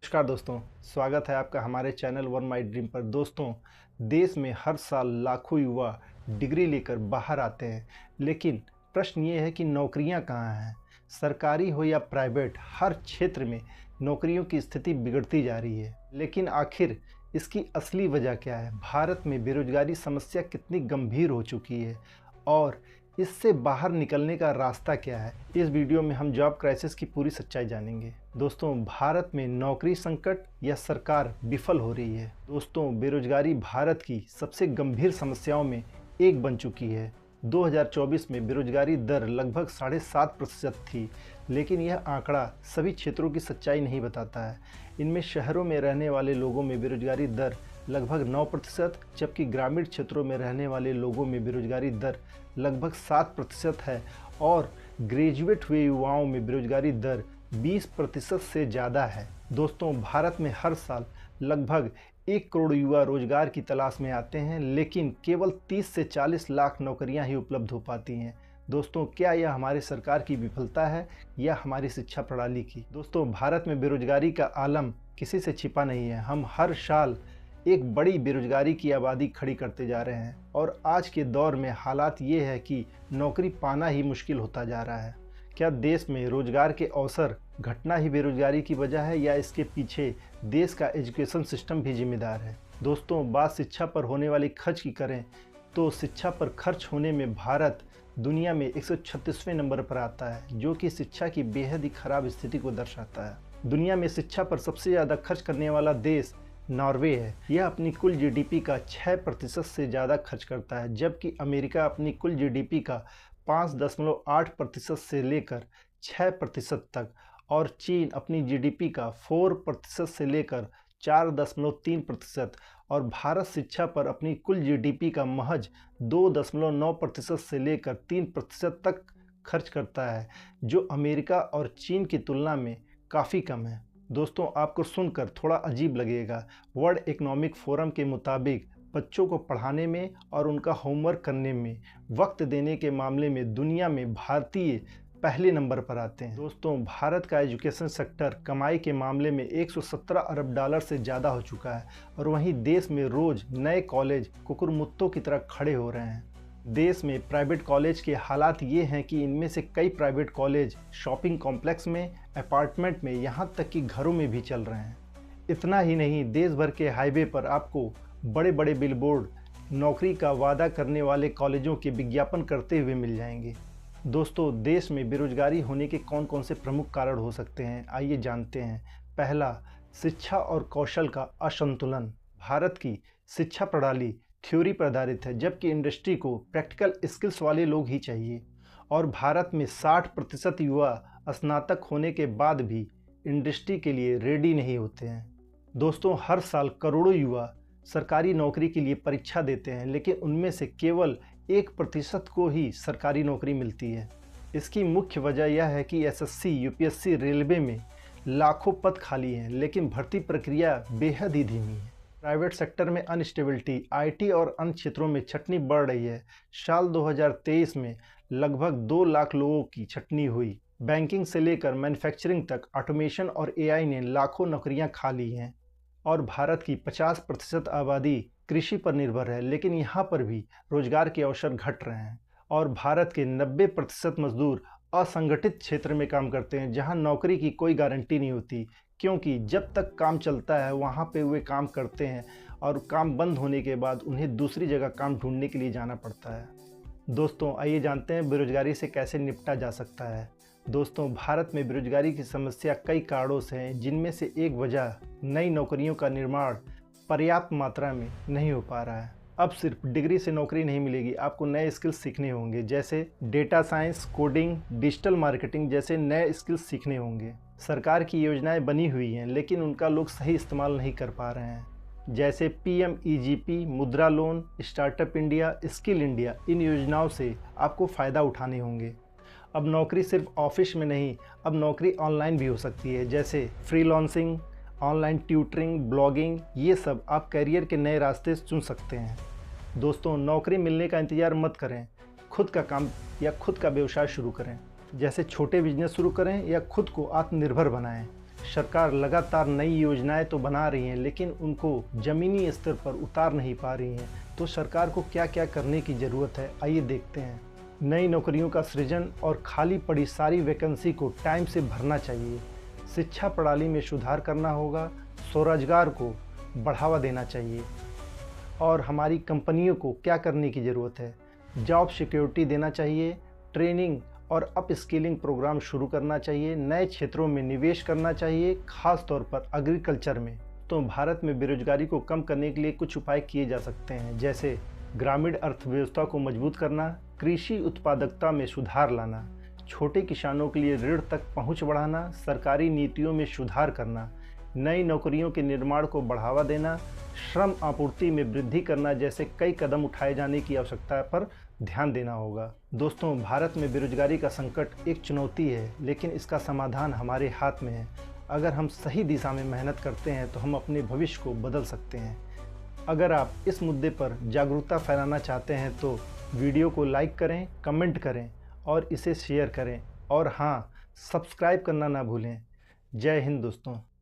नमस्कार दोस्तों, स्वागत है आपका हमारे चैनल वन माई ड्रीम पर। दोस्तों, देश में हर साल लाखों युवा डिग्री लेकर बाहर आते हैं, लेकिन प्रश्न ये है कि नौकरियां कहाँ हैं। सरकारी हो या प्राइवेट, हर क्षेत्र में नौकरियों की स्थिति बिगड़ती जा रही है। लेकिन आखिर इसकी असली वजह क्या है? भारत में बेरोजगारी समस्या कितनी गंभीर हो चुकी है और इससे बाहर निकलने का रास्ता क्या है? इस वीडियो में हम जॉब क्राइसिस की पूरी सच्चाई जानेंगे। दोस्तों, भारत में नौकरी संकट या सरकार विफल हो रही है? दोस्तों, बेरोजगारी भारत की सबसे गंभीर समस्याओं में एक बन चुकी है। 2024 में बेरोजगारी दर लगभग 7.5% थी, लेकिन यह आंकड़ा सभी क्षेत्रों की सच्चाई नहीं बताता है। इनमें शहरों में रहने वाले लोगों में बेरोजगारी दर लगभग 9%, जबकि ग्रामीण क्षेत्रों में रहने वाले लोगों में बेरोजगारी दर लगभग 7% है और ग्रेजुएट हुए युवाओं में बेरोजगारी दर 20% से ज़्यादा है। दोस्तों, भारत में हर साल लगभग 1 करोड़ युवा रोजगार की तलाश में आते हैं, लेकिन केवल 30 से 40 लाख नौकरियां ही उपलब्ध हो पाती हैं। दोस्तों, क्या यह हमारी सरकार की विफलता है या हमारी शिक्षा प्रणाली की? दोस्तों, भारत में बेरोजगारी का आलम किसी से छिपा नहीं है। हम हर साल एक बड़ी बेरोजगारी की आबादी खड़ी करते जा रहे हैं और आज के दौर में हालात ये है कि नौकरी पाना ही मुश्किल होता जा रहा है। क्या देश में रोजगार के अवसर घटना ही बेरोजगारी की वजह है या इसके पीछे देश का एजुकेशन सिस्टम भी जिम्मेदार है? दोस्तों, बात शिक्षा पर होने वाली खर्च की करें तो शिक्षा पर खर्च होने में भारत दुनिया में 136वें नंबर पर आता है, जो कि शिक्षा की बेहद ही खराब स्थिति को दर्शाता है। दुनिया में शिक्षा पर सबसे ज़्यादा खर्च करने वाला देश नॉर्वे है। यह अपनी कुल जीडीपी का 6% से ज़्यादा खर्च करता है, जबकि अमेरिका अपनी कुल जीडीपी का 5.8% से लेकर 6% तक और चीन अपनी जीडीपी का 4% से लेकर 4.3% और भारत शिक्षा पर अपनी कुल जीडीपी का महज 2.9% से लेकर 3% तक खर्च करता है, जो अमेरिका और चीन की तुलना में काफ़ी कम है। दोस्तों, आपको सुनकर थोड़ा अजीब लगेगा। वर्ल्ड इकोनॉमिक फोरम के मुताबिक बच्चों को पढ़ाने में और उनका होमवर्क करने में वक्त देने के मामले में दुनिया में भारतीय पहले नंबर पर आते हैं। दोस्तों, भारत का एजुकेशन सेक्टर कमाई के मामले में 117 अरब डॉलर से ज़्यादा हो चुका है और वहीं देश में रोज़ नए कॉलेज कुकुरमुत्तों की तरह खड़े हो रहे हैं। देश में प्राइवेट कॉलेज के हालात ये हैं कि इनमें से कई प्राइवेट कॉलेज शॉपिंग कॉम्प्लेक्स में, अपार्टमेंट में, यहाँ तक कि घरों में भी चल रहे हैं। इतना ही नहीं, देश भर के हाईवे पर आपको बड़े बड़े बिलबोर्ड नौकरी का वादा करने वाले कॉलेजों के विज्ञापन करते हुए मिल जाएंगे। दोस्तों, देश में बेरोजगारी होने के कौन कौन से प्रमुख कारण हो सकते हैं, आइए जानते हैं। पहला, शिक्षा और कौशल का असंतुलन। भारत की शिक्षा प्रणाली थ्योरी पर आधारित है, जबकि इंडस्ट्री को प्रैक्टिकल स्किल्स वाले लोग ही चाहिए और भारत में 60% युवा स्नातक होने के बाद भी इंडस्ट्री के लिए रेडी नहीं होते हैं। दोस्तों, हर साल करोड़ों युवा सरकारी नौकरी के लिए परीक्षा देते हैं, लेकिन उनमें से केवल 1% को ही सरकारी नौकरी मिलती है। इसकी मुख्य वजह यह है कि एसएससी, यूपीएससी, रेलवे में लाखों पद खाली हैं, लेकिन भर्ती प्रक्रिया बेहद ही धीमी है। प्राइवेट सेक्टर में अनस्टेबिलिटी, आईटी और अन्य क्षेत्रों में छटनी बढ़ रही है। साल 2023 में लगभग 2 लाख लोगों की छटनी हुई। बैंकिंग से लेकर मैन्युफैक्चरिंग तक ऑटोमेशन और एआई ने लाखों नौकरियां खा ली हैं और भारत की 50% आबादी कृषि पर निर्भर है, लेकिन यहाँ पर भी रोजगार के अवसर घट रहे हैं और भारत के 90% मजदूर असंगठित क्षेत्र में काम करते हैं, जहाँ नौकरी की कोई गारंटी नहीं होती, क्योंकि जब तक काम चलता है वहाँ पे वे काम करते हैं और काम बंद होने के बाद उन्हें दूसरी जगह काम ढूंढने के लिए जाना पड़ता है। दोस्तों, आइए जानते हैं बेरोजगारी से कैसे निपटा जा सकता है। दोस्तों, भारत में बेरोजगारी की समस्या कई कारणों से है, जिनमें से एक वजह नई नौकरियों का निर्माण पर्याप्त मात्रा में नहीं हो पा रहा है। अब सिर्फ डिग्री से नौकरी नहीं मिलेगी, आपको नए स्किल्स सीखने होंगे, जैसे data science, coding, digital marketing जैसे नए स्किल्स सीखने होंगे। सरकार की योजनाएं बनी हुई हैं, लेकिन उनका लोग सही इस्तेमाल नहीं कर पा रहे हैं, जैसे PMEGP, Mudra loan, startup India, skill India. इन योजनाओं से आपको फ़ायदा उठाने होंगे। अब नौकरी सिर्फ ऑफिस में नहीं, अब नौकरी ऑनलाइन भी हो सकती है, जैसे फ्रीलांसिंग, ऑनलाइन ट्यूटरिंग, ब्लॉगिंग। ये सब आप करियर के नए रास्ते चुन सकते हैं। दोस्तों, नौकरी मिलने का इंतज़ार मत करें, खुद का काम या खुद का व्यवसाय शुरू करें, जैसे छोटे बिजनेस शुरू करें या खुद को आत्मनिर्भर बनाएं। सरकार लगातार नई योजनाएं तो बना रही हैं, लेकिन उनको ज़मीनी स्तर पर उतार नहीं पा रही हैं। तो सरकार को क्या क्या करने की ज़रूरत है, आइए देखते हैं। नई नौकरियों का सृजन और खाली पड़ी सारी वैकेंसी को टाइम से भरना चाहिए। शिक्षा प्रणाली में सुधार करना होगा। स्वरोजगार को बढ़ावा देना चाहिए। और हमारी कंपनियों को क्या करने की ज़रूरत है, जॉब सिक्योरिटी देना चाहिए। ट्रेनिंग और अप स्किलिंग प्रोग्राम शुरू करना चाहिए। नए क्षेत्रों में निवेश करना चाहिए, खास तौर पर एग्रीकल्चर में। तो भारत में बेरोजगारी को कम करने के लिए कुछ उपाय किए जा सकते हैं, जैसे ग्रामीण अर्थव्यवस्था को मजबूत करना, कृषि उत्पादकता में सुधार लाना, छोटे किसानों के लिए ऋण तक पहुंच बढ़ाना, सरकारी नीतियों में सुधार करना, नई नौकरियों के निर्माण को बढ़ावा देना, श्रम आपूर्ति में वृद्धि करना जैसे कई कदम उठाए जाने की आवश्यकता पर ध्यान देना होगा। दोस्तों, भारत में बेरोजगारी का संकट एक चुनौती है, लेकिन इसका समाधान हमारे हाथ में है। अगर हम सही दिशा में मेहनत करते हैं तो हम अपने भविष्य को बदल सकते हैं। अगर आप इस मुद्दे पर जागरूकता फैलाना चाहते हैं तो वीडियो को लाइक करें, कमेंट करें और इसे शेयर करें। और हाँ, सब्सक्राइब करना ना भूलें। जय हिंद दोस्तों।